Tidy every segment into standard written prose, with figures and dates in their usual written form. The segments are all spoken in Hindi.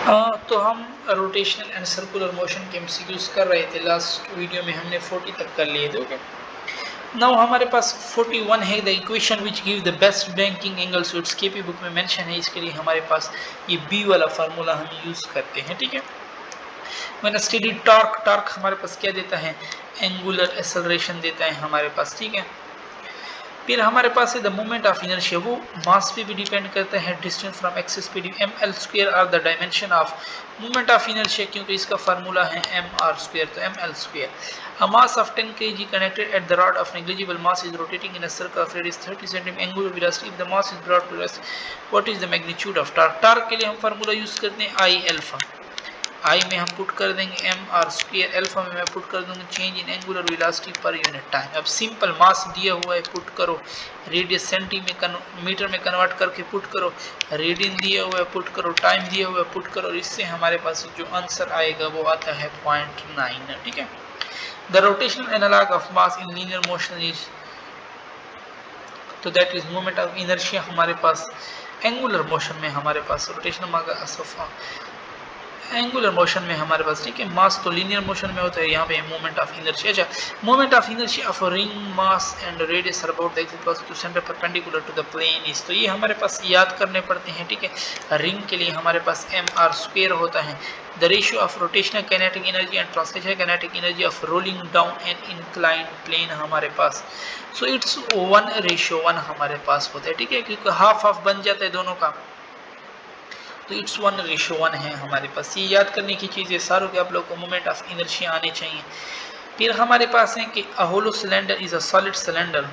तो हम रोटेशनल एंड सर्कुलर मोशन के एमसीक्यूज कर रहे थे। लास्ट वीडियो में हमने 40 तक कर लिए थे। ओके, नाउ हमारे पास 41 है, the equation which give the best banking angle. So it's KP book में मेंशन है, इसके लिए हमारे पास ये बी वाला फार्मूला हम यूज करते हैं। ठीक है, मैंने स्टेडी टॉर्क, टॉर्क हमारे पास क्या देता है, एंगुलर एक्सेलरेशन देता है हमारे पास। ठीक है, फिर हमारे पास है द मोमेंट ऑफ इनर्शिया, वो मास पे भी डिपेंड करता है, डिस्टेंस फ्रॉम एक्सिस पे। M L square R the dimension of moment of inertia, क्योंकि इसका फार्मूला है एम आर स्क्वायर, तो M L square. A mass of 10 kg connected at the rod of negligible mass is rotating in a circle of radius 30 cm angular velocity if the mass is brought to rest, what is the magnitude of torque? Torque के लिए हम फार्मूला यूज करते हैं आई अल्फा। आई में हम पुट कर देंगे एम आर स्क्वायर, अल्फा में मैं पुट कर दूंगा change in angular velocity per unit time. अब सिंपल मास दिया हुआ है, पुट करो, रेडियस सेंटीमीटर में कन्वर्ट करके पुट करो, रेडियन दिया हुआ है पुट करो, टाइम दिया हुआ है पुट करो, इससे हमारे पास जो आंसर आएगा वो आता है 0.9। ठीक है, the rotational analogue of mass in linear motion is, तो that is moment of inertia. हमारे पास एंगुलर मोशन में हमारे पास रोटेशनल एंगुलर मोशन में हमारे पास, ठीक है, मास तो लीनियर मोशन में होता है, यहाँ पे मोमेंट ऑफ इनर्शिया। अच्छा, moment of inertia of ring mass and radius about the axis to centre perpendicular to the plane is, तो ये हमारे पास याद करने पड़ते हैं। ठीक है, रिंग के लिए हमारे पास एम आर स्क्वायर होता है, the ratio of rotational kinetic energy and translational kinetic energy of rolling down an inclined plane हमारे पास, सो इट्स 1:1 हमारे पास होता है। ठीक है, क्योंकि हाफ हाफ बन जाता है दोनों का, तो इट्स 1:1 है हमारे पास। ये याद करने की चीज़ है सारों के, आप लोग को मोमेंट ऑफ इनर्शिया आने चाहिए। फिर हमारे पास है कि a hollow cylinder is a solid cylinder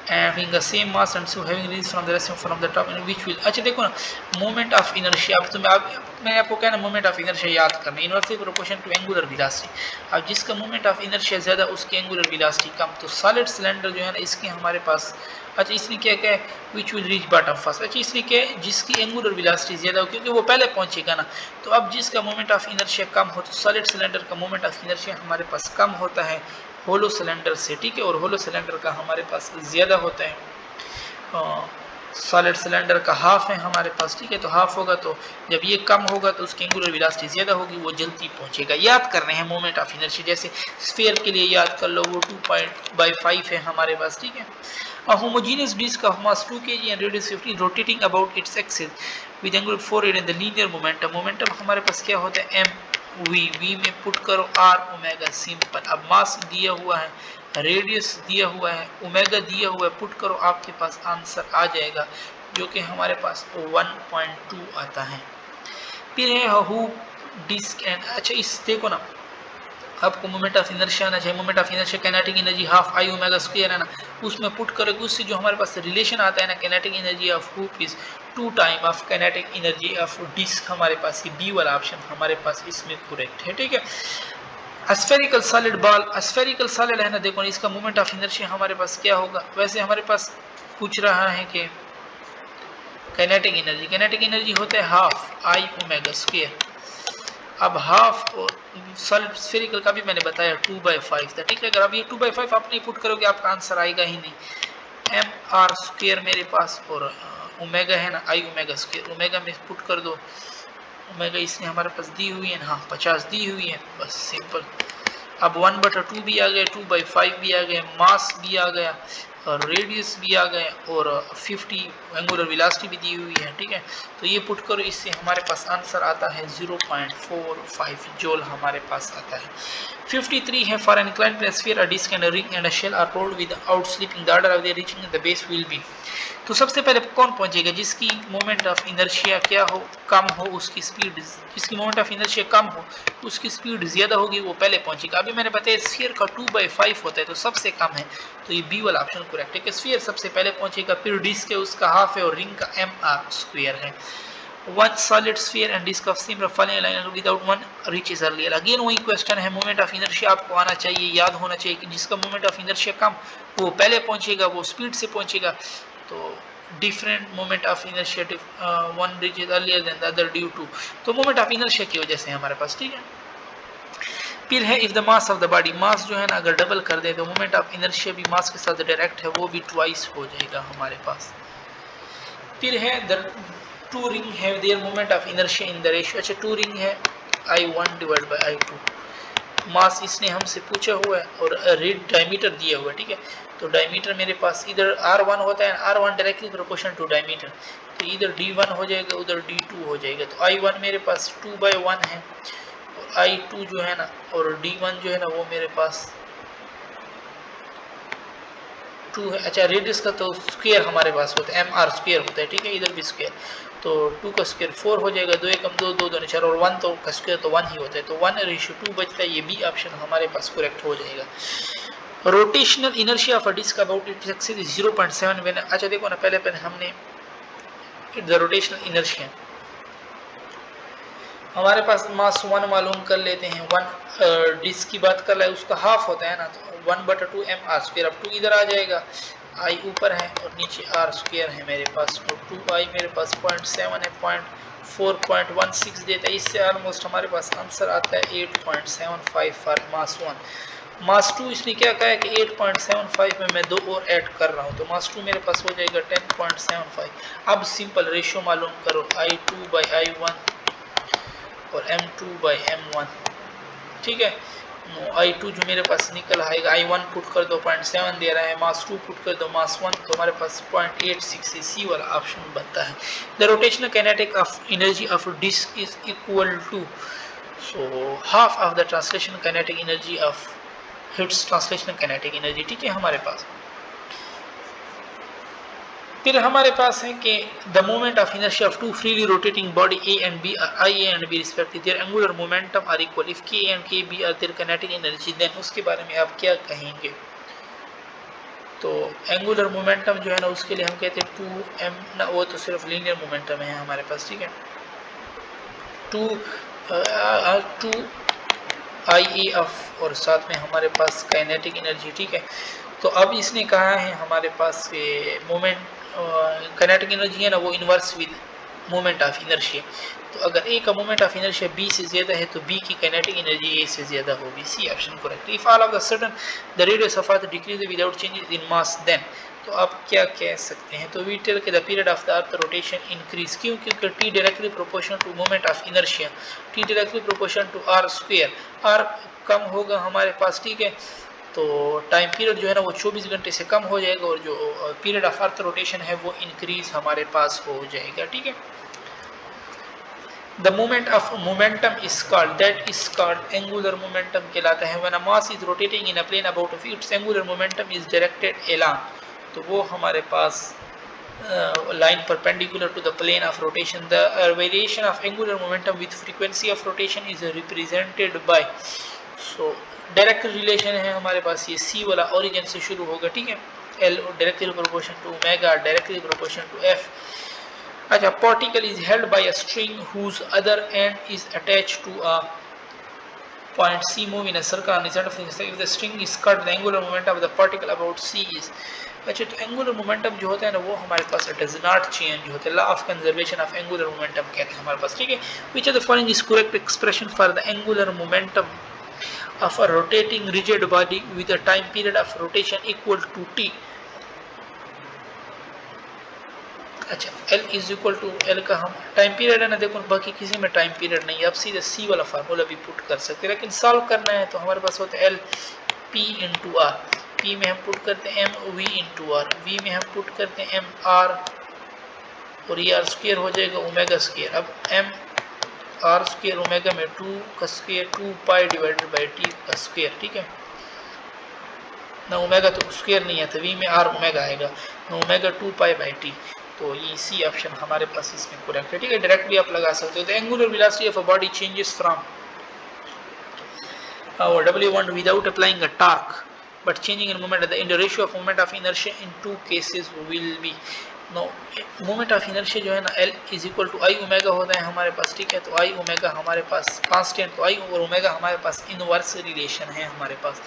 having the same mass and so having released from the rest from the top in which will, अच्छा देखो ना, मोमेंट ऑफ इनर्शिया, अब तुम्हें मैंने आपको कहना मोमेंट ऑफ इनर्शिया याद करना, inversely proportion to angular velocity. अब जिसका मोमेंट ऑफ इनर्शिया ज़्यादा उसकी एंगुलर वेलोसिटी कम, तो सॉलिड सिलेंडर जो है ना, इसके हमारे पास, अच्छा इसने क्या क्या है, which will reach bottom first. अच्छा, इसने क्या है, जिसकी एंगुलर वेलोसिटी ज़्यादा हो, क्योंकि वो पहले पहुंचेगा ना, तो अब जिसका मोमेंट ऑफ इनर्शिया कम हो, तो सॉलिड सिलेंडर का मोमेंट ऑफ इनर्शिया हमारे पास कम होता है होलो सिलेंडर से। ठीक है, और होलो सिलेंडर का हमारे पास ज़्यादा होता है, सॉलिड सिलेंडर का हाफ है हमारे पास। ठीक है, तो हाफ होगा, तो जब ये कम होगा तो उसकी एंगुलर वेलोसिटी ज़्यादा होगी, वो जल्दी पहुंचेगा। याद कर रहे हैं मोमेंट ऑफ इनर्शिया, जैसे स्फीयर के लिए याद कर लो, वो 2/5 है हमारे पास। ठीक है, a homogeneous disk of mass 2 kg and radius 50 rotating about its axis with angular 4 and the linear momentum, momentum हमारे पास क्या होता है, m v में पुट करो r ओमेगा, सिंपल। अब मास दिया हुआ है, रेडियस दिया हुआ है, ओमेगा दिया हुआ है, पुट करो, आपके पास आंसर आ जाएगा जो कि हमारे पास 1.2 आता है। फिर है हुक डिस्क एंड, अच्छा इस देखो ना, आपको मोमेंट ऑफ इनर्शिया आना चाहिए, moment of inertia kinetic energy half I omega square है ना, उसमें पुट करोगे, उससे जो हमारे पास रिलेशन आता है ना, kinetic energy of hoop is 2 time of kinetic energy of disc. हमारे पास ये बी वाला ऑप्शन हमारे पास इसमें करेक्ट है। ठीक है, spherical solid ball, spherical solid है ना, देखो इसका मोमेंट ऑफ इनर्शिया हमारे पास क्या होगा, वैसे हमारे पास पूछ रहा है कि काइनेटिक एनर्जी होता है हाफ आई ओमेगा स्क्वायर। अब हाफ और सॉलिड स्फेरिकल का भी मैंने बताया 2/5 था। ठीक है, अगर अब ये 2/5 आप नहीं पुट करोगे आपका आंसर आएगा ही नहीं। एम आर स्क्वायर मेरे पास और ओमेगा है ना, आई ओमेगा स्क्वायर, ओमेगा में पुट कर दो, ओमेगा इसने हमारे पास दी हुई है ना, हाँ 50 दी हुई है, बस सिंपल। अब 1/2 भी आ गया, 2/5 भी आ गया, मास भी आ गया, और रेडियस भी आ गए, और 50 एंगुलर वेलोसिटी भी दी हुई है। ठीक है, तो ये पुट करो, इससे हमारे पास आंसर आता है 0.45 जूल हमारे पास आता है। 53 है, for an inclined plane sphere a disc and a ring and a shell are rolled without slipping, the order of their reaching the base will be, तो सबसे पहले कौन पहुंचेगा, जिसकी मोमेंट ऑफ इनर्शिया क्या हो, कम हो, उसकी स्पीड, जिसकी मोमेंट ऑफ इनर्शिया कम हो उसकी स्पीड ज्यादा होगी, वो पहले पहुंचेगा। अभी मैंने बताया स्फीयर का 2/5 होता है, तो सबसे कम है, तो ये बी वाला ऑप्शन करेक्ट है कि स्फीयर सबसे पहले पहुंचेगा, फिर डिस्क है उसका हाफ है, और रिंग का एम आर स्क्वायर है। One solid sphere and disk of similar falling line without one reaches earlier. Again वही क्वेश्चन है, मोमेंट ऑफ इनर्शिया आपको आना चाहिए, याद होना चाहिए कि जिसका मोमेंट ऑफ इनर्शिया कम वो पहले पहुंचेगा, वो स्पीड से पहुंचेगा, तो different moment of inertia one reaches earlier than the other due to, तो मोमेंट ऑफ इनर्शिया की वजह से हमारे पास। ठीक है, फिर है if the mass of the body, mass जो है ना अगर डबल कर दे तो मोमेंट ऑफ इनर्शिया भी मास के साथ डायरेक्ट है, वो भी ट्वाइस हो जाएगा हमारे पास। फिर है two ring have their moment of inertia in the ratio. अच्छा, टू रिंग है I1 डिवाइड बाय I2। मास इसने हमसे पूछा हुआ है और रेड डायमीटर दिया हुआ है, ठीक है। तो डायमीटर मेरे पास इधर R1 होता है, R1 directly proportional to diameter, तो इधर D1 हो जाएगा, उधर D2 हो जाएगा। तो I1 मेरे पास 2/1 है और I2 जो है ना और D1 जो है ना वो मेरे पास 2 है। अच्छा, रेडियस का तो स्क्वायर हमारे पास होता है, MR स्क्वायर होता है, ठीक है, इधर भी स्क्वायर, तो 2 का स्क्वायर 4 हो जाएगा, 2 एकम 2, 2 दूनी 4 और 1 तो का स्क्वायर तो 1 ही होता है, तो 1:2 बचता है। ये बी ऑप्शन हमारे पास करेक्ट हो जाएगा। Rotational inertia of a disc about its axis 0.7 when. अच्छा देखो ना, पहले हमने द रोटेशनल इनर्शिया हमारे पास मास 1 मालूम कर लेते हैं। 1 डिस्क की बात कर रहा है, उसका हाफ होता है ना, तो 1/2 MR स्क्वायर। अब 2 इधर आ जाएगा, I ऊपर है और नीचे R स्क्वायर है मेरे पास, तो 2I मेरे पास 0.7 है, 0.416 देता है। इससे ऑलमोस्ट हमारे पास आंसर आता है 8.75 फॉर मास 1। मास 2 इसने क्या कहा है कि 8.75 में मैं 2 और ऐड कर रहा हूँ, तो मास 2 मेरे पास हो जाएगा 10.75। अब सिंपल रेशियो मालूम करो, I2/I1 और M2/M1, ठीक है। I2 जो मेरे पास निकल आएगा, I1 पुट कर दो 0.7 दे रहा है, मास 2 पुट कर दो मास 1, तो हमारे पास 0.86 सी वाला ऑप्शन बनता है। The rotational kinetic of energy of disc is equal to, so half of the translation kinetic energy of its translational kinetic energy, ठीक है हमारे पास। फिर हमारे पास है कि the moment of inertia of two freely rotating body A and B are I and B respectively, their angular momentum are equal if K and KB are their kinetic energy, then उसके बारे में आप क्या कहेंगे। तो एंगुलर मोमेंटम जो है ना उसके लिए हम कहते हैं 2m ना, वो तो सिर्फ लीनियर मोमेंटम है हमारे पास, ठीक है। 2 IA और साथ में हमारे पास काइनेटिक एनर्जी, ठीक है। तो अब इसने कहा है हमारे पास मोमेंट काइनेटिक एनर्जी है ना वो inverse with moment of inertia. तो अगर ए का मोमेंट ऑफ इनर्शिया बी से ज्यादा है तो बी की काइनेटिक एनर्जी ए से ज्यादा होगी, C option correct. If all of the sudden the radius of earth decrease without changes in mass, then तो आप क्या कह सकते हैं। तो वी टेल के the period of the earth rotation increase, क्यों, क्योंकि T directly proportional to moment of inertia, T directly proportional to R square, R कम होगा हमारे पास, ठीक है। तो टाइम पीरियड जो है ना वो 24 घंटे से कम हो जाएगा और जो पीरियड ऑफ अर्थ रोटेशन है वो इंक्रीज हमारे पास हो जाएगा, ठीक है। The moment of momentum is called, that is called angular momentum कहलाता है। When a mass is rotating in a plane about of its angular momentum is directed along, तो वो हमारे पास line perpendicular to the plane of rotation. The variation of angular momentum with frequency of rotation is represented by, so direct relation है हमारे पास, ये C वाला ओरिजिन से शुरू होगा, ठीक है। L directly proportional to omega, directly proportional to F। अच्छा, particle is held by a string whose other end is attached to a point C move in a circle on the center of the if the string is cut, the angular momentum of the particle about C is। अच्छा, तो एंगुलर मोमेंटम जो होता है ना वो हमारे पास डज नॉट चेंज होता है, law of conservation of angular momentum कहते हैं हमारे पास, ठीक है। Which of the following is correct expression for the angular momentum of a rotating rigid body with a time period of rotation equal to t। अच्छा, L is equal to L का हम टाइम पीरियड है ना, देखो बाकी किसी में टाइम पीरियड नहीं है, आप सीधे C वाला फार्मूला भी पुट कर सकते हैं, लेकिन सॉल्व करना है तो हमारे पास होता है L P into R, P में हम पुट करते हैं M V into R, V में हम पुट करते हैं M R और ये R स्क्वायर हो जाएगा ओमेगा स्क्वायर। अब M R स्क्वायर ओमेगा में 2 का square 2 pi divided by T का स्क्वायर, ठीक है ना, ओमेगा तो स्क्वायर नहीं है तो V में R ओमेगा आएगा ना, ओमेगा 2 पाई बाई T, तो ये सी ऑप्शन हमारे पास इसमें करेक्ट है, ठीक है। डायरेक्ट भी आप लगा सकते हो। The angular velocity of a body changes from W1 without applying a torque but changing in moment, the ratio of moment of inertia in two cases will be, no, moment of inertia जो है ना L is equal to I omega होता है हमारे पास, ठीक है। तो I ओमेगा हमारे पास कांस्टेंट, तो I और ओमेगा हमारे पास इनवर्स रिलेशन है हमारे पास।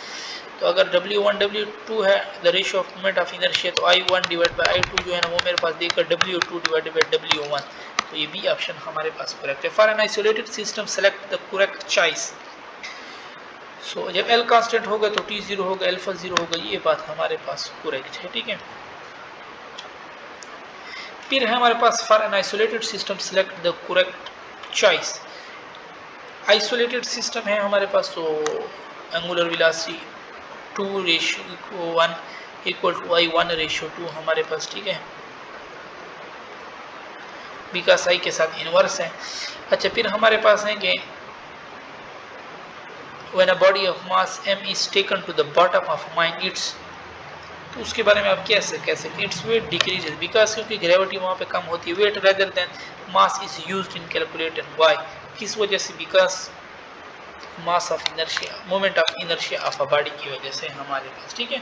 तो अगर W1 W2 है the ratio of moment of inertia, तो I1 डिवाइड बाय I2 जो है ना वो मेरे पास देकर W2 डिवाइडेड बाय W1, तो ये बी ऑप्शन हमारे पास करेक्ट है। For an isolated system select the correct choice. So जब L कांस्टेंट होगा तो T 0 होगा, अल्फा 0 होगा, ये बात हमारे पास करेक्ट है, ठीक है। फिर है हमारे पास for an isolated system select the correct choice. Isolated system है हमारे पास, तो angular velocity 2:1 equal to I 1:2 हमारे पास, ठीक है, बिकॉज आई के साथ इनवर्स है। अच्छा, फिर हमारे पास है कि when a body of mass m is taken to the bottom of mine its, तो उसके बारे में आप कैसे कह सकते हैं, इट्स वेट डिक्रीजेस बिकॉज, क्योंकि ग्रेविटी वहाँ पे कम होती है, weight rather than mass is used in calculated why, किस वजह से, because mass of inertia, moment of inertia of a body की वजह से हमारे पास, ठीक है।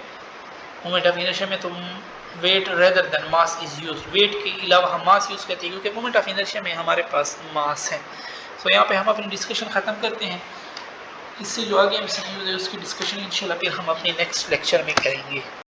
मोमेंट ऑफ इनर्शिया में तो weight rather than mass is used, weight के अलावा हम मास यूज करते हैं, क्योंकि मोमेंट ऑफ इनर्शिया में हमारे पास मास है। तो यहाँ पे हम अपनी डिस्कशन खत्म करते हैं। इससे जो आगे एमसीक्यूज है उसकी डिस्कशन इंशाल्लाह फिर हम अपने नेक्स्ट लेक्चर में करेंगे।